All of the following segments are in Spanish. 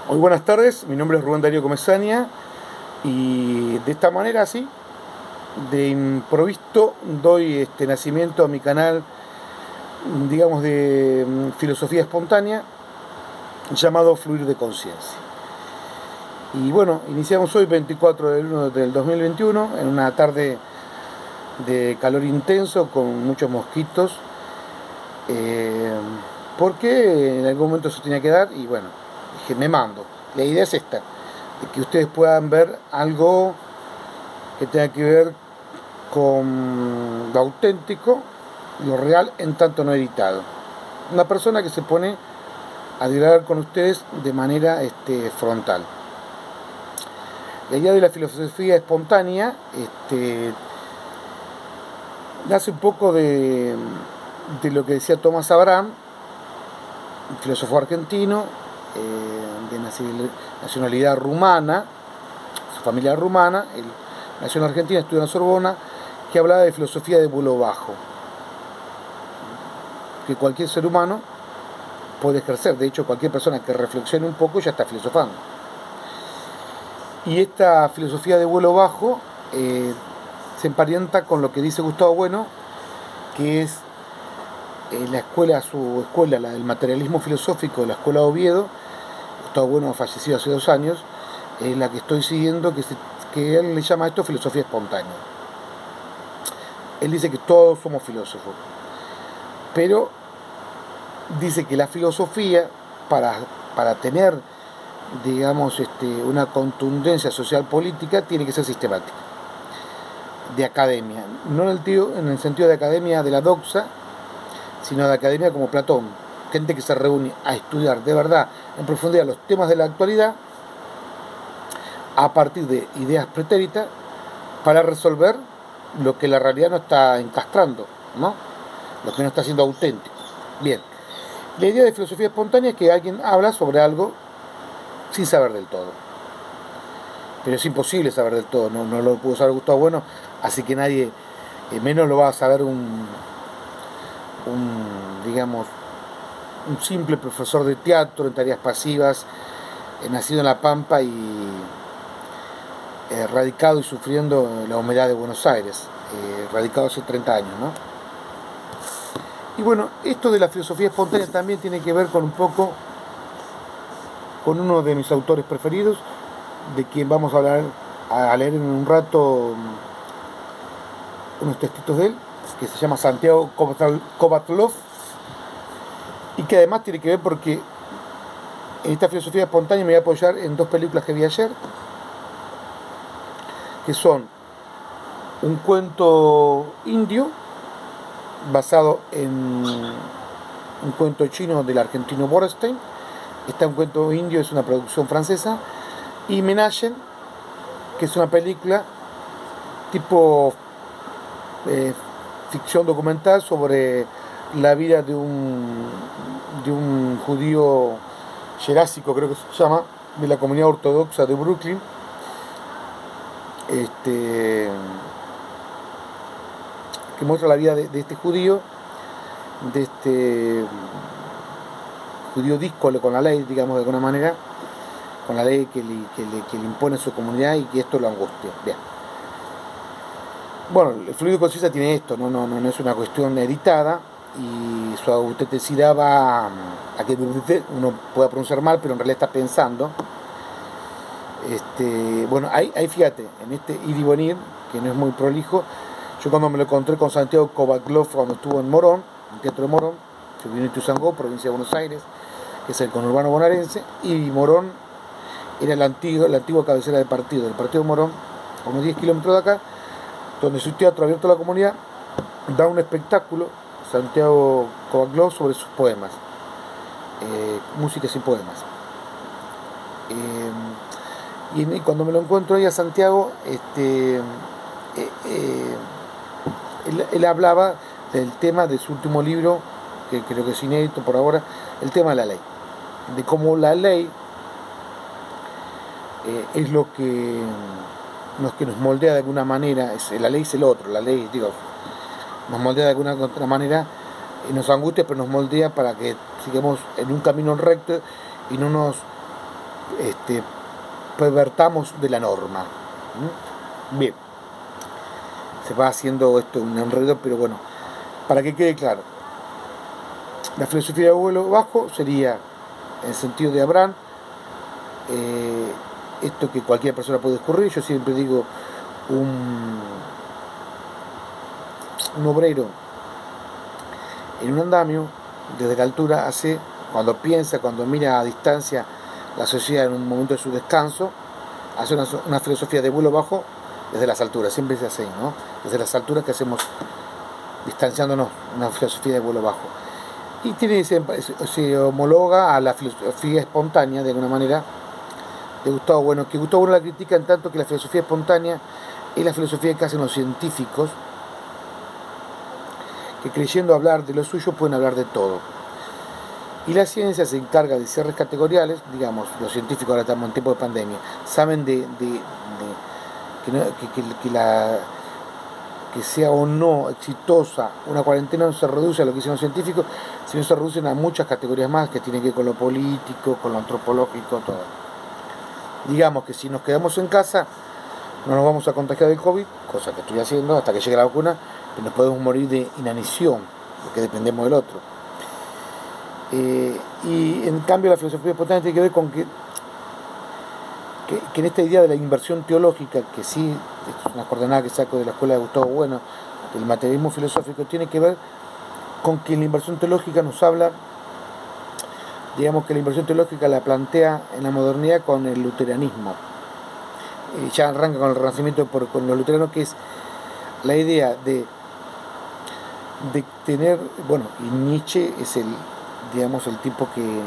Muy buenas tardes, mi nombre es Rubén Darío Comesaña y de esta manera así, de improviso, doy nacimiento a mi canal, digamos, de filosofía espontánea, llamado Fluir de Conciencia. Y bueno, iniciamos hoy 24 del 1 del 2021, en una tarde de calor intenso, con muchos mosquitos, porque en algún momento eso tenía que dar y bueno, dije, me mando. La idea es esta, de que ustedes puedan ver algo que tenga que ver con lo auténtico, lo real, en tanto no editado. Una persona que se pone a dialogar con ustedes de manera frontal. La idea de la filosofía espontánea nace un poco de lo que decía Tomás Abraham, un filósofo argentino, de nacionalidad rumana, su familia rumana, él nació en Argentina, estudió en la Sorbona, que hablaba de filosofía de vuelo bajo, que cualquier ser humano puede ejercer. De hecho, cualquier persona que reflexione un poco ya está filosofando. Y esta filosofía de vuelo bajo se emparenta con lo que dice Gustavo Bueno, que es la escuela, su escuela, la del materialismo filosófico de la escuela de Oviedo. Gustavo Bueno fallecido hace 2 años, es la que estoy siguiendo, que él le llama a esto filosofía espontánea. Él dice que todos somos filósofos, pero dice que la filosofía, para tener, digamos, una contundencia social política, tiene que ser sistemática, de academia, no en el sentido de academia de la doxa, sino de academia como Platón, gente que se reúne a estudiar de verdad, en profundidad, los temas de la actualidad, a partir de ideas pretéritas, para resolver lo que la realidad no está encastrando, ¿no? Lo que no está siendo auténtico. Bien, la idea de filosofía espontánea es que alguien habla sobre algo sin saber del todo. Pero es imposible saber del todo, no lo pudo saber Gustavo Bueno, así que nadie, menos lo va a saber digamos, un simple profesor de teatro en tareas pasivas, nacido en La Pampa y radicado y sufriendo la humedad de Buenos Aires, radicado hace 30 años, ¿no? Y bueno, esto de la filosofía espontánea también tiene que ver con un poco con uno de mis autores preferidos, de quien vamos a leer en un rato unos textitos de él, que se llama Santiago Kovatlov, y que además tiene que ver porque en esta filosofía espontánea me voy a apoyar en 2 películas que vi ayer, que son un cuento indio basado en un cuento chino del argentino Bernstein. Un cuento indio es una producción francesa, y Menachen, que es una película tipo ficción documental sobre la vida de un judío jerásico, creo que se llama, de la comunidad ortodoxa de Brooklyn, que muestra la vida de este judío, de este judío díscolo con la ley, digamos, de alguna manera, con la ley que le impone a su comunidad y que esto lo angustia. Bien. Bueno, el fluido de conciencia tiene esto, no es una cuestión editada, y su autenticidad va a que uno pueda pronunciar mal, pero en realidad está pensando. Bueno, ahí fíjate, en este ir y venir, que no es muy prolijo, yo cuando me lo encontré con Santiago Kovatlov cuando estuvo en Morón, en Teatro de Morón, que vino en Ituzaingó, provincia de Buenos Aires, que es el conurbano bonaerense, y Morón era la antigua cabecera del partido Morón, a unos 10 kilómetros de acá, donde su teatro abierto a la comunidad da un espectáculo, Santiago Kovatlov, sobre sus poemas, músicas y poemas. Y cuando me lo encuentro ahí a Santiago, él hablaba del tema de su último libro, que creo que es inédito por ahora, el tema de la ley, de cómo la ley es lo que nos moldea de alguna manera. La ley es el otro, la ley, digo, nos moldea de alguna otra manera, y nos angustia, pero nos moldea para que sigamos en un camino recto y no nos pervertamos de la norma. Bien, se va haciendo esto un enredo, pero bueno, para que quede claro, la filosofía de vuelo bajo sería, en el sentido de Abraham, esto que cualquier persona puede descubrir. Yo siempre digo, un obrero en un andamio, desde la altura, cuando piensa, cuando mira a distancia la sociedad en un momento de su descanso, hace una filosofía de vuelo bajo desde las alturas. Siempre se hace, ¿no? Desde las alturas que hacemos, distanciándonos, una filosofía de vuelo bajo. Y se homologa a la filosofía espontánea, de alguna manera, de Gustavo Bueno, que Gustavo Bueno la critica en tanto que la filosofía espontánea es la filosofía que hacen los científicos, que creyendo hablar de lo suyo pueden hablar de todo. Y la ciencia se encarga de cierres categoriales. Digamos, los científicos, ahora estamos en tiempo de pandemia, saben que sea o no exitosa una cuarentena, no se reduce a lo que dicen los científicos, sino se reducen a muchas categorías más que tienen que ver con lo político, con lo antropológico, todo. Digamos que si nos quedamos en casa no nos vamos a contagiar del COVID, cosa que estoy haciendo hasta que llegue la vacuna, pero nos podemos morir de inanición, porque dependemos del otro. Y en cambio la filosofía espontánea tiene que ver con que en esta idea de la inversión teológica, que sí es una coordenada que saco de la escuela de Gustavo Bueno, del materialismo filosófico, tiene que ver con que la inversión teológica nos habla, digamos que la inversión teológica la plantea en la modernidad con el luteranismo. Ya arranca con el Renacimiento con los luteranos, que es la idea de tener, bueno, y Nietzsche es el tipo que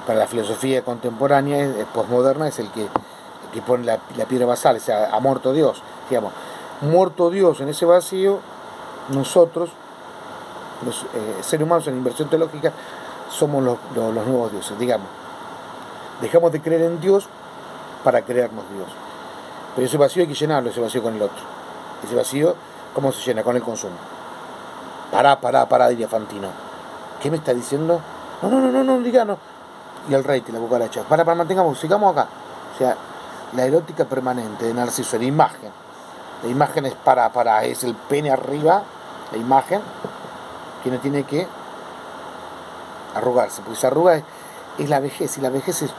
para la filosofía contemporánea, posmoderna, es el que pone la piedra basal, o sea, ha muerto Dios, digamos. Muerto Dios en ese vacío, nosotros, los seres humanos en inversión teológica, somos los nuevos dioses, digamos. Dejamos de creer en Dios para creernos Dios. Pero ese vacío hay que llenarlo, ese vacío con el otro. Ese vacío, ¿cómo se llena? Con el consumo. Pará, diría Fantino. ¿Qué me está diciendo? No, diga no. Y el rey, la cucaracha. Sigamos acá. O sea, la erótica permanente de Narciso, la imagen. La imagen es es el pene arriba, la imagen, que no tiene que arrugarse, porque se arruga es la vejez, y la vejez es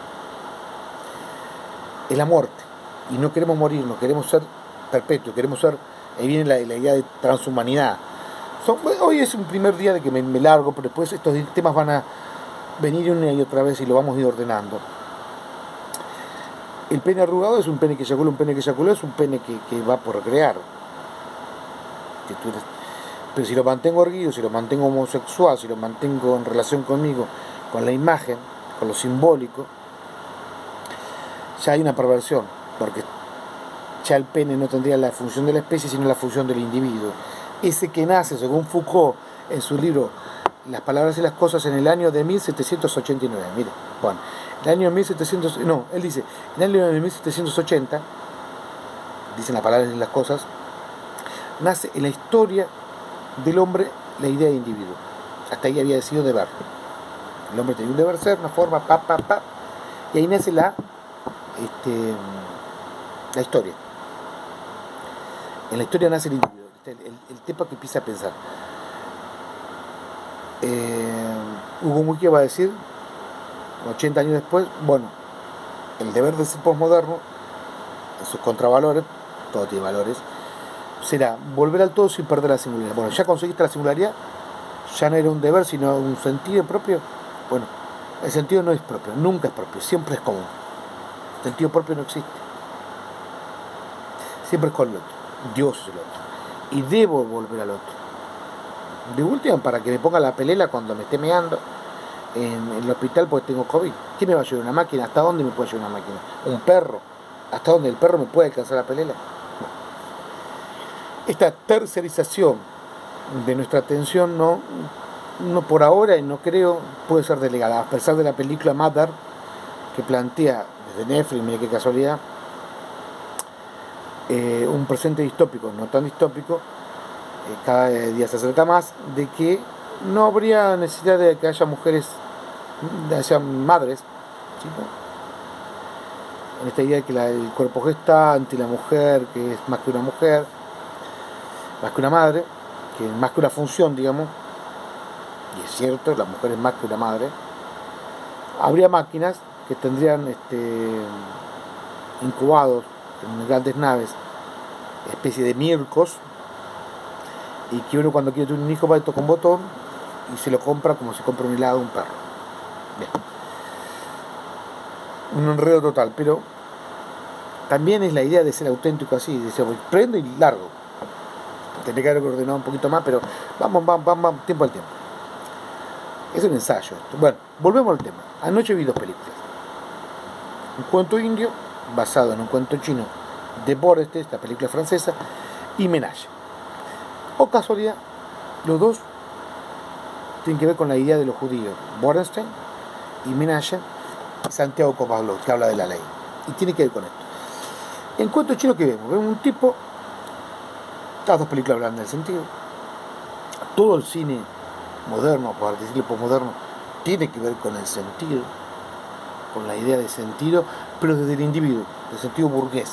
la muerte. Y no queremos morir, no queremos ser perpetuos, queremos ser, ahí viene la idea de transhumanidad. Hoy es un primer día de que me largo, pero después estos temas van a venir una y otra vez y lo vamos a ir ordenando. El pene arrugado es un pene que eyacula, es un pene que va por crear. Pero si lo mantengo erguido, si lo mantengo homosexual, si lo mantengo en relación conmigo, con la imagen, con lo simbólico, ya hay una perversión, porque ya el pene no tendría la función de la especie, sino la función del individuo. Ese que nace, según Foucault, en su libro Las palabras y las cosas, en el año de 1789. Mire, bueno, el año de 1700, no, él dice, en el año de 1780, dicen las palabras y las cosas, nace en la historia del hombre la idea de individuo. Hasta ahí había decidido deber. El hombre tenía un deber ser, una forma, y ahí nace la historia. En la historia nace el individuo, el tipo que empieza a pensar. Hugo Mujica va a decir, 80 años después, bueno, el deber de ser posmoderno, en sus contravalores, todo tiene valores, será volver al todo sin perder la singularidad. Bueno, ya conseguiste la singularidad, ya no era un deber, sino un sentido propio. Bueno, el sentido no es propio, nunca es propio, siempre es común. El sentido propio no existe. Siempre es con el otro. Dios es el otro. Y debo volver al otro. De última, para que me ponga la pelela cuando me esté meando en el hospital porque tengo COVID. ¿Quién me va a llevar una máquina? ¿Hasta dónde me puede llevar una máquina? ¿Un perro? ¿Hasta dónde el perro me puede alcanzar la pelela? Esta tercerización de nuestra atención no por ahora, y no creo, puede ser delegada, a pesar de la película Mother, que plantea desde Netflix, mire qué casualidad, un presente distópico, no tan distópico, cada día se acerca más, de que no habría necesidad de que haya mujeres sean madres, ¿sí? En esta idea de que el cuerpo gestante y la mujer, que es más que una mujer, más que una madre, que es más que una función, digamos, y es cierto, la mujer es más que una madre, habría máquinas que tendrían incubados en grandes naves, especie de mircos, y que uno cuando quiere tener un hijo va y toca un botón y se lo compra como si compra un helado a un perro. Bien. Un enredo total, pero también es la idea de ser auténtico así, dice, prendo y largo. Tendría que haber ordenado un poquito más, pero vamos, tiempo al tiempo. Es un ensayo esto. Bueno, volvemos al tema. Anoche vi dos películas. Un cuento indio, basado en un cuento chino de Borges, esta película francesa, y Menage. O casualidad, los dos tienen que ver con la idea de los judíos. Borenstein y Menage, Santiago Kovalev, que habla de la ley. Y tiene que ver con esto. En cuento chino, ¿qué vemos? Vemos un tipo, las dos películas hablan del sentido. Todo el cine moderno, por decirlo posmoderno, tiene que ver con el sentido, con la idea de sentido, pero desde el individuo, del sentido burgués,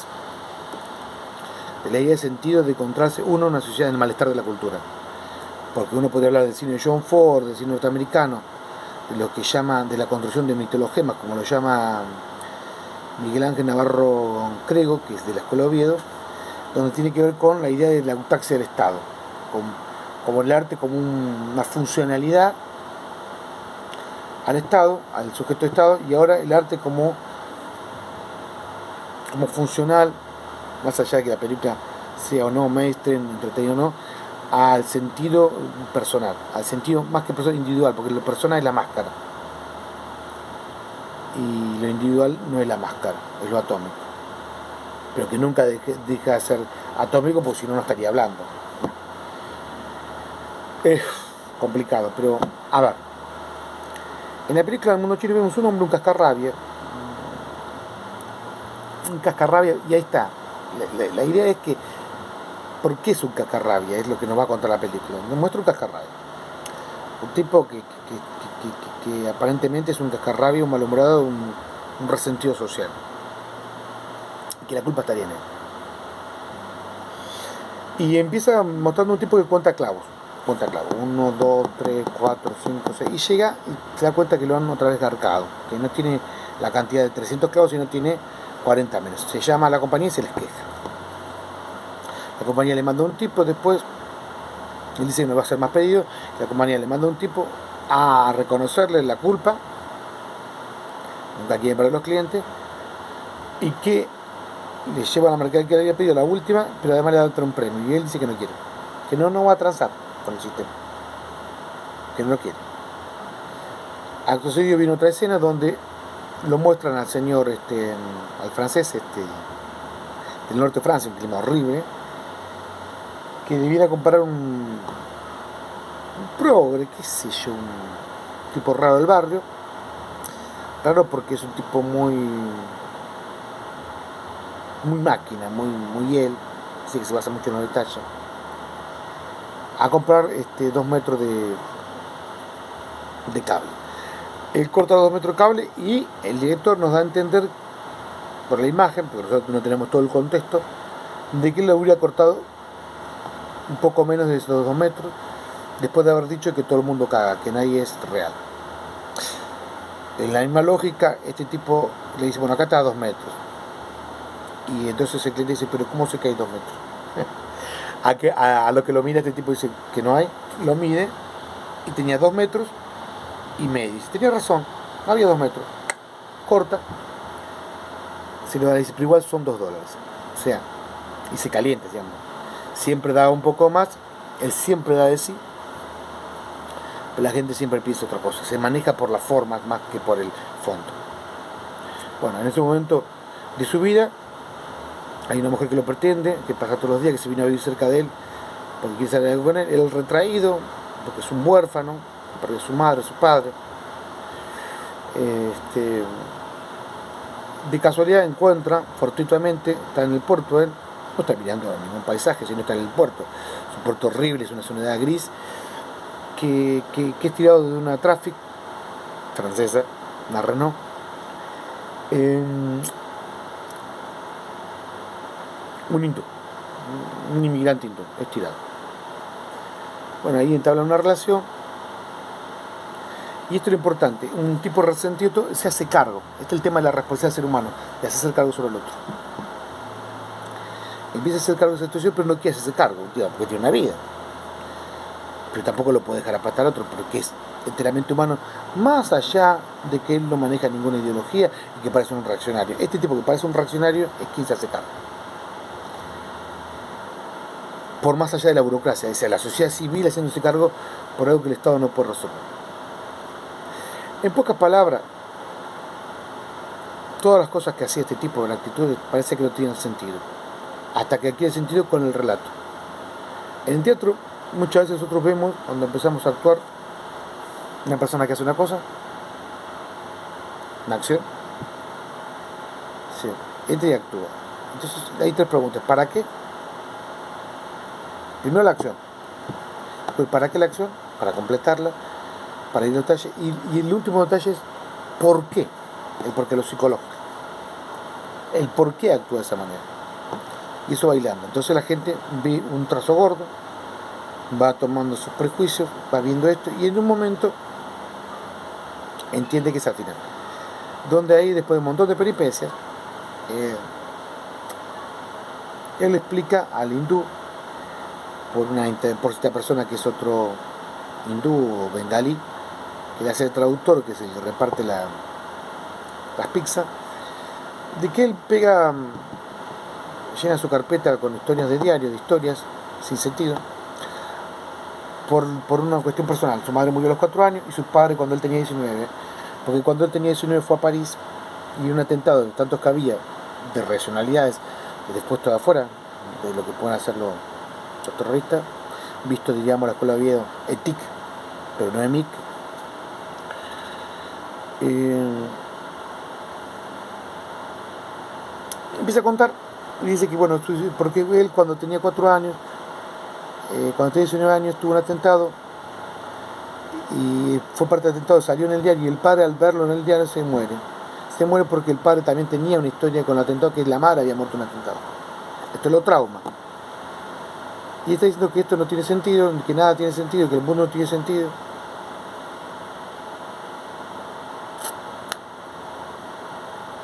de la idea de sentido de encontrarse uno en una sociedad en el malestar de la cultura. Porque uno podría hablar del cine de John Ford, del cine norteamericano, de lo que llama de la construcción de mitologemas, como lo llama Miguel Ángel Navarro Crego, que es de la Escuela de Oviedo, donde tiene que ver con la idea de la autaxia del Estado, como el arte como una funcionalidad al Estado, al sujeto de Estado, y ahora el arte como funcional, más allá de que la película sea o no mainstream, entretenida o no, al sentido personal, al sentido más que personal, individual, porque lo personal es la máscara y lo individual no es la máscara, es lo atómico, pero que nunca deja de ser atómico, porque si no, no estaría hablando. Es complicado, pero a ver, en la película del mundo chino vemos un hombre, un cascarrabia, y ahí está. La idea es que, ¿por qué es un cascarrabia? Es lo que nos va a contar la película. Nos muestra un cascarrabia, un tipo que aparentemente es un cascarrabia, un malhumorado, un resentido social, que la culpa estaría en él. Y empieza mostrando un tipo que cuenta clavos, 1, 2, 3, 4, 5, 6, y llega y se da cuenta que lo han otra vez garcado, que no tiene la cantidad de 300 clavos, sino tiene 40 menos. Se llama a la compañía y se les queja. La compañía le manda un tipo, después él dice que no va a hacer más pedidos, la compañía le manda un tipo a reconocerle la culpa, nunca quieren para los clientes, y que le lleva la mercadería que le había pedido, la última, pero además le da otro un premio, y él dice que no quiere, que no va a transar con el sistema, que no lo quiere. Acto seguido viene otra escena donde lo muestran al señor, al francés, del norte de Francia, un clima horrible, que debiera comprar un progre, qué sé yo, un tipo raro del barrio, raro porque es un tipo muy máquina, muy él, así que se basa mucho en los detalles, a comprar 2 metros de cable. Él corta los 2 metros de cable y el director nos da a entender por la imagen, porque nosotros no tenemos todo el contexto, de que él lo hubiera cortado un poco menos de esos 2 metros, después de haber dicho que todo el mundo caga, que nadie es real. En la misma lógica, este tipo le dice, bueno, acá está a 2 metros. Y entonces el cliente dice, pero ¿cómo sé que hay 2 metros? A lo que lo mira este tipo dice que no hay, lo mide y tenía 2 metros y medio. Dice, tenía razón, no había 2 metros. Corta, se lo da y dice, pero igual son $2. O sea, y se calienta, digamos. Siempre da un poco más, él siempre da de sí, pero la gente siempre piensa otra cosa, se maneja por las formas más que por el fondo. Bueno, en ese momento de su vida hay una mujer que lo pretende, que pasa todos los días, que se vino a vivir cerca de él porque quiere saber algo con él, él retraído, porque es un huérfano, que perdió a su madre, a su padre. De casualidad encuentra, fortuitamente, está en el puerto, él no está mirando ningún paisaje, sino está en el puerto. Es un puerto horrible, es una zona gris, que es tirado de una traffic francesa, una Renault. Un hindú, un inmigrante hindú, estirado. Bueno, ahí entabla una relación. Y esto es lo importante, un tipo resentido se hace cargo. Este es el tema de la responsabilidad del ser humano, de hacerse cargo sobre el otro. Empieza a hacer cargo de esa situación, pero no quiere hacerse cargo, porque tiene una vida. Pero tampoco lo puede dejar aplastar a otro, porque es enteramente humano, más allá de que él no maneja ninguna ideología y que parece un reaccionario. Este tipo que parece un reaccionario es quien se hace cargo. Por más allá de la burocracia, es decir, la sociedad civil haciéndose cargo por algo que el Estado no puede resolver. En pocas palabras, todas las cosas que hacía este tipo de actitudes parece que no tienen sentido, hasta que adquiere sentido con el relato. En el teatro, muchas veces nosotros vemos, cuando empezamos a actuar, una persona que hace una cosa, una acción, sí, entra y actúa. Entonces hay tres preguntas: ¿para qué? Primero la acción. Pues ¿para qué la acción? Para completarla, para ir al detalle. Y el último detalle es ¿por qué? El por qué, lo psicológico. El por qué actúa de esa manera. Y eso bailando. Entonces la gente ve un trazo gordo, va tomando sus prejuicios, va viendo esto, y en un momento entiende que es al final. Donde ahí, después de un montón de peripecias, él explica al hindú, por esta persona que es otro hindú o bengalí, que le hace el traductor, que se le reparte las pizzas, de que él llena su carpeta con historias de diario, de historias sin sentido, por una cuestión personal. Su madre murió a los 4 años y su padre cuando él tenía 19, porque cuando él tenía 19 fue a París y un atentado de tantos que había de regionalidades después de afuera, de lo que pueden hacer los terroristas, visto, diríamos, la escuela de Oviedo, ETIC, pero no EMIC. Empieza a contar y dice que, bueno, porque él cuando tenía 4 años, cuando tenía 19 años, tuvo un atentado y fue parte del atentado, salió en el diario, y el padre, al verlo en el diario, se muere. Se muere porque el padre también tenía una historia con el atentado, que la madre había muerto en un atentado. Esto lo trauma. Y está diciendo que esto no tiene sentido, que nada tiene sentido, que el mundo no tiene sentido.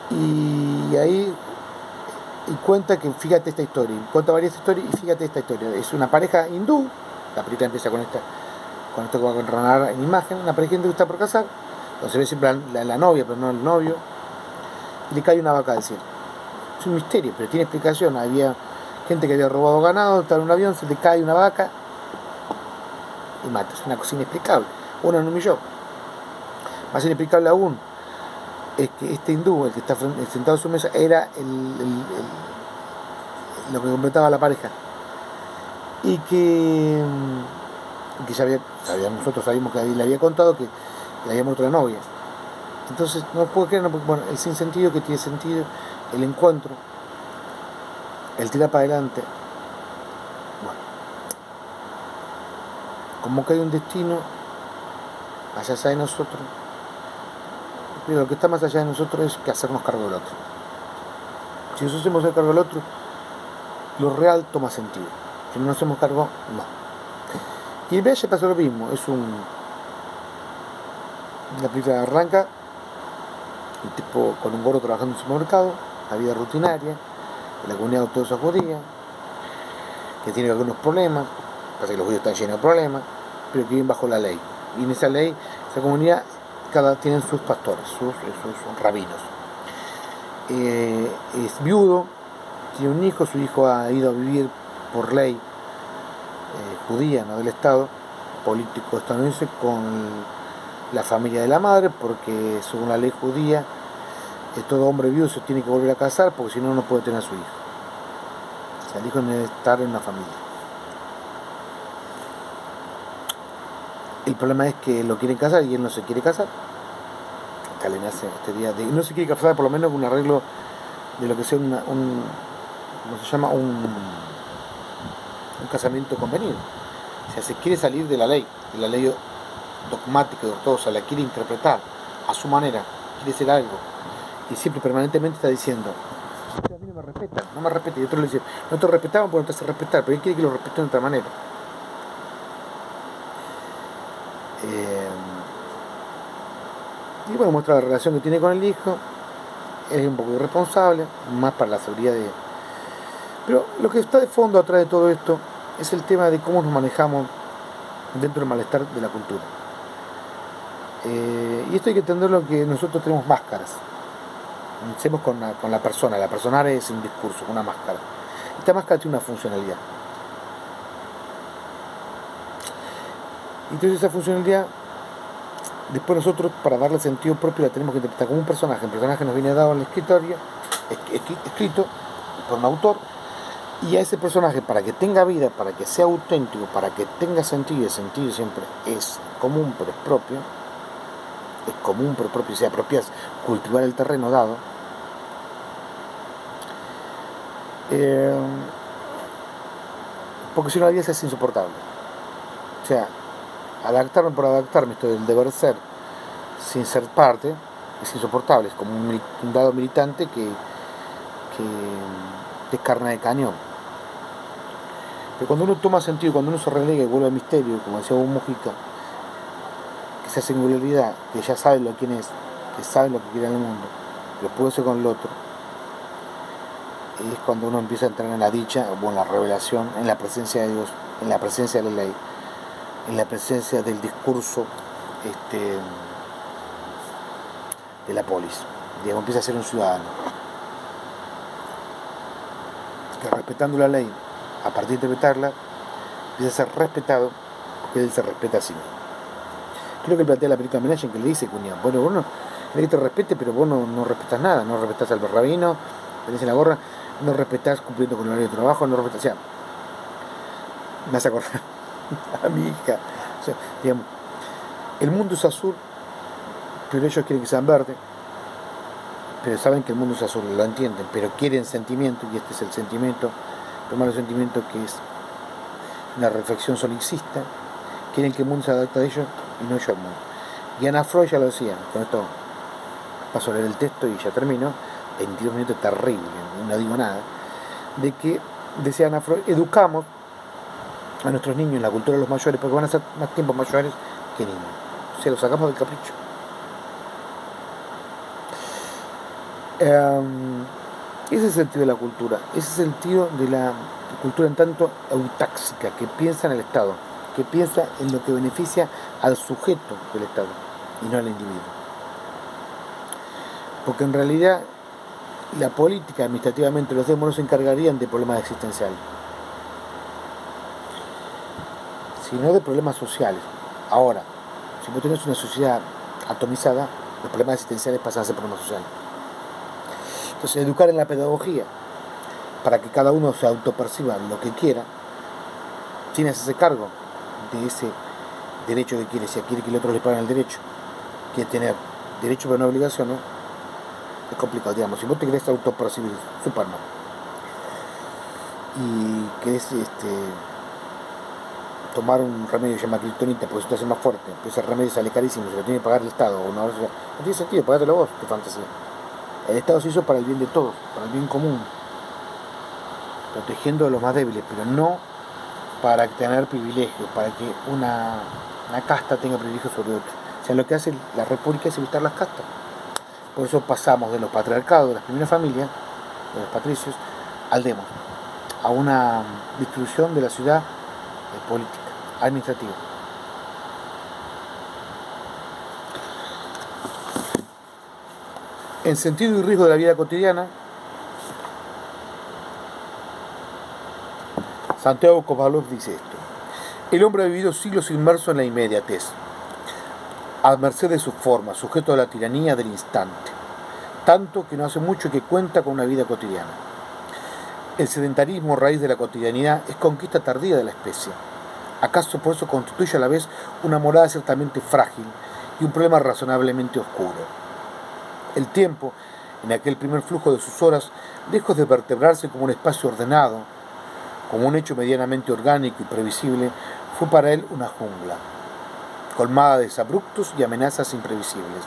Y ahí cuenta que, fíjate esta historia, cuenta varias historias y fíjate esta historia. Es una pareja hindú, la película empieza con esto que va a enronar en imagen, una pareja hindú que está por casar, donde se ve siempre la novia, pero no el novio, y le cae una vaca del cielo. Es un misterio, pero tiene explicación. Había gente que había robado ganado, estaba en un avión, se le cae una vaca y mata. Es una cosa inexplicable, uno en un millón. Más inexplicable aún es que este hindú, el que está sentado en su mesa, era lo que completaba la pareja, y que nosotros sabíamos que le había contado que le había muerto la novia. Entonces no puedo creer, bueno, el sinsentido que tiene sentido, el encuentro, el tirar para adelante. Bueno, como que hay un destino más allá de nosotros, pero lo que está más allá de nosotros es que hacernos cargo del otro. Si nosotros hacemos el cargo del otro, lo real toma sentido. Si no nos hacemos cargo, no. Y en Bella pasa lo mismo. La película arranca un tipo con un gordo trabajando en su supermercado, la vida rutinaria, la comunidad ortodoxa judía, que tiene algunos problemas, pasa que los judíos están llenos de problemas, pero que viven bajo la ley. Y en esa ley, esa comunidad, tienen sus pastores, sus rabinos. Es viudo, tiene un hijo, su hijo ha ido a vivir por ley judía, no del Estado, político estadounidense, con la familia de la madre, porque según la ley judía, todo hombre viudo se tiene que volver a casar, porque si no, no puede tener a su hijo. O sea, el hijo debe estar en una familia. El problema es que lo quieren casar y él no se quiere casar. Acá le nace este día no se quiere casar, por lo menos con un arreglo de lo que sea ¿cómo se llama? Un casamiento convenido. O sea, se quiere salir de la ley dogmática y ortodoxa, la quiere interpretar, a su manera, quiere ser algo, y siempre permanentemente está diciendo, a mí no me respetan, no me respetan, y otros le dicen, no te respetaban porque no te hace respetar, pero él quiere que lo respeten de otra manera. Y bueno, muestra la relación que tiene con el hijo, es un poco irresponsable, más para la seguridad de... Pero lo que está de fondo atrás de todo esto es el tema de cómo nos manejamos dentro del malestar de la cultura. Y esto hay que entenderlo, que nosotros tenemos máscaras. Hacemos con la persona. La persona es un discurso, una máscara. Esta máscara tiene una funcionalidad. Entonces esa funcionalidad, después nosotros, para darle sentido propio, la tenemos que interpretar como un personaje. El personaje nos viene dado en la escritorio, escrito por un autor, y a ese personaje, para que tenga vida, para que sea auténtico, para que tenga sentido, y el sentido siempre es común pero es propio, y se apropia, cultivar el terreno dado, porque si no la vida se hace insoportable. O sea, adaptarme por adaptarme, esto del deber ser sin ser parte, es insoportable, es como un dado militante que es carne de cañón. Pero cuando uno toma sentido, cuando uno se relega y vuelve al misterio, como decía Hugo Mujica, que esa singularidad, que ya sabe lo quién es, que sabe lo que quiere en el mundo, lo puede hacer con el otro, es cuando uno empieza a entrar en la dicha o en la revelación, en la presencia de Dios, en la presencia de la ley, en la presencia del discurso de la polis. Digamos, empieza a ser un ciudadano que, respetando la ley, a partir de interpretarla, empieza a ser respetado, porque él se respeta a sí mismo. Creo que plantea la película Menachem, que le dice cuñado, bueno, vos no, que te respete, pero vos no respetas nada, no respetás al rabino, tenés en la gorra, no respetás cumpliendo con el horario de trabajo, no respetás, o sea, me hace acordar a mi hija, o sea, digamos, el mundo es azul, pero ellos quieren que sean verde, pero saben que el mundo es azul, lo entienden, pero quieren sentimiento, y este es el sentimiento, tomar el sentimiento, que es una reflexión solipsista. Quieren que el mundo se adapte a ellos y no yo al mundo. Y Ana Freud ya lo decía, con esto paso a leer el texto y ya termino, 22 minutos terrible, no digo nada, de que, decía Ana Freud, educamos a nuestros niños en la cultura de los mayores, porque van a ser más tiempo mayores que niños. O sea, los sacamos del capricho. Ese es el sentido de la cultura, ese es el sentido de la cultura en tanto autáxica, que piensa en el Estado, que piensa en lo que beneficia al sujeto del Estado y no al individuo. Porque en realidad la política, administrativamente, los demás no se encargarían de problemas existenciales, sino de problemas sociales. Ahora, si vos tenés una sociedad atomizada, los problemas existenciales pasan a ser problemas sociales. Entonces, educar en la pedagogía, para que cada uno se autoperciba lo que quiera, sin hacerse cargo de ese derecho que quiere. Si quiere que el otro le paguen el derecho, quiere tener derecho pero no obligaciones, es complicado. Digamos, si vos te querés autopercibir Superman y querés tomar un remedio llamado kriptonita porque eso te hace más fuerte, pero ese remedio sale carísimo, se lo tiene que pagar el Estado, no tiene sentido, pagátelo vos, tu fantasía. El Estado se hizo para el bien de todos, para el bien común, protegiendo a los más débiles, pero no para tener privilegios, para que una casta tenga privilegios sobre otra. O sea, lo que hace la República es evitar las castas. Por eso pasamos de los patriarcados, de las primeras familias, de los patricios, al demos, a una distribución de la ciudad política, administrativa. En sentido y riesgo de la vida cotidiana, Santiago Kovalov dice esto: el hombre ha vivido siglos inmerso en la inmediatez, a merced de su forma, sujeto a la tiranía del instante, tanto que no hace mucho que cuenta con una vida cotidiana. El sedentarismo, raíz de la cotidianidad, es conquista tardía de la especie. ¿Acaso por eso constituye a la vez una morada ciertamente frágil y un problema razonablemente oscuro? El tiempo, en aquel primer flujo de sus horas, lejos de vertebrarse como un espacio ordenado, como un hecho medianamente orgánico y previsible, fue para él una jungla, colmada de desabruptos y amenazas imprevisibles.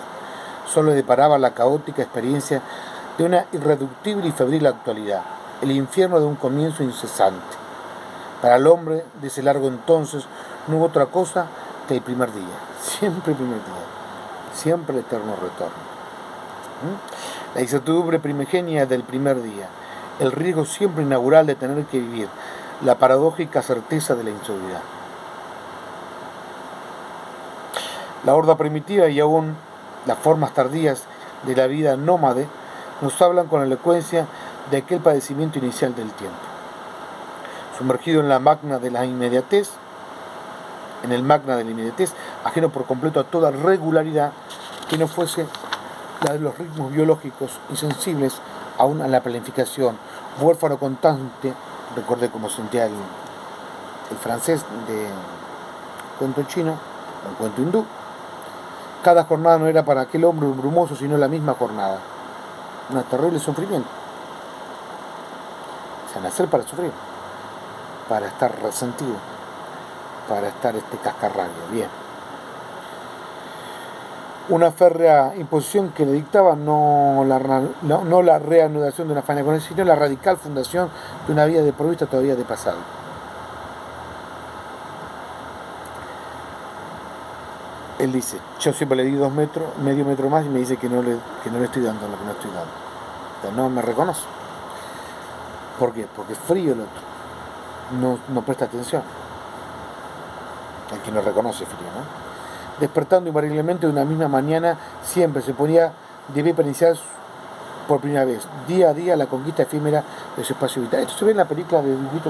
solo le deparaba la caótica experiencia de una irreductible y febril actualidad, el infierno de un comienzo incesante. Para el hombre de ese largo entonces no hubo otra cosa que el primer día, siempre el primer día, siempre el eterno retorno. La incertidumbre primigenia del primer día, el riesgo siempre inaugural de tener que vivir, la paradójica certeza de la inseguridad. La horda primitiva y aún las formas tardías de la vida nómade nos hablan con elocuencia de aquel padecimiento inicial del tiempo. Sumergido en la magna de la inmediatez, ajeno por completo a toda regularidad que no fuese la de los ritmos biológicos, insensibles aún a la planificación, huérfano constante, recordé cómo sentía el francés de cuento chino, un cuento hindú. Cada jornada no era para aquel hombre brumoso, sino la misma jornada. Un terrible sufrimiento. O sea, nacer para sufrir, para estar resentido, para estar cascarrabia. Bien. Una férrea imposición que le dictaba no la reanudación de una faena con él, sino la radical fundación de una vida desprovista todavía de pasado. Él dice, yo siempre le di 2 metros, medio metro más, y me dice que no le estoy dando lo que no estoy dando. O sea, no me reconoce. ¿Por qué? Porque es frío el otro. No presta atención. El que no reconoce frío, ¿no? Despertando invariablemente de una misma mañana, siempre se ponía de pie para iniciar por primera vez, día a día, la conquista efímera de su espacio vital. Esto se ve en la película de Dibujito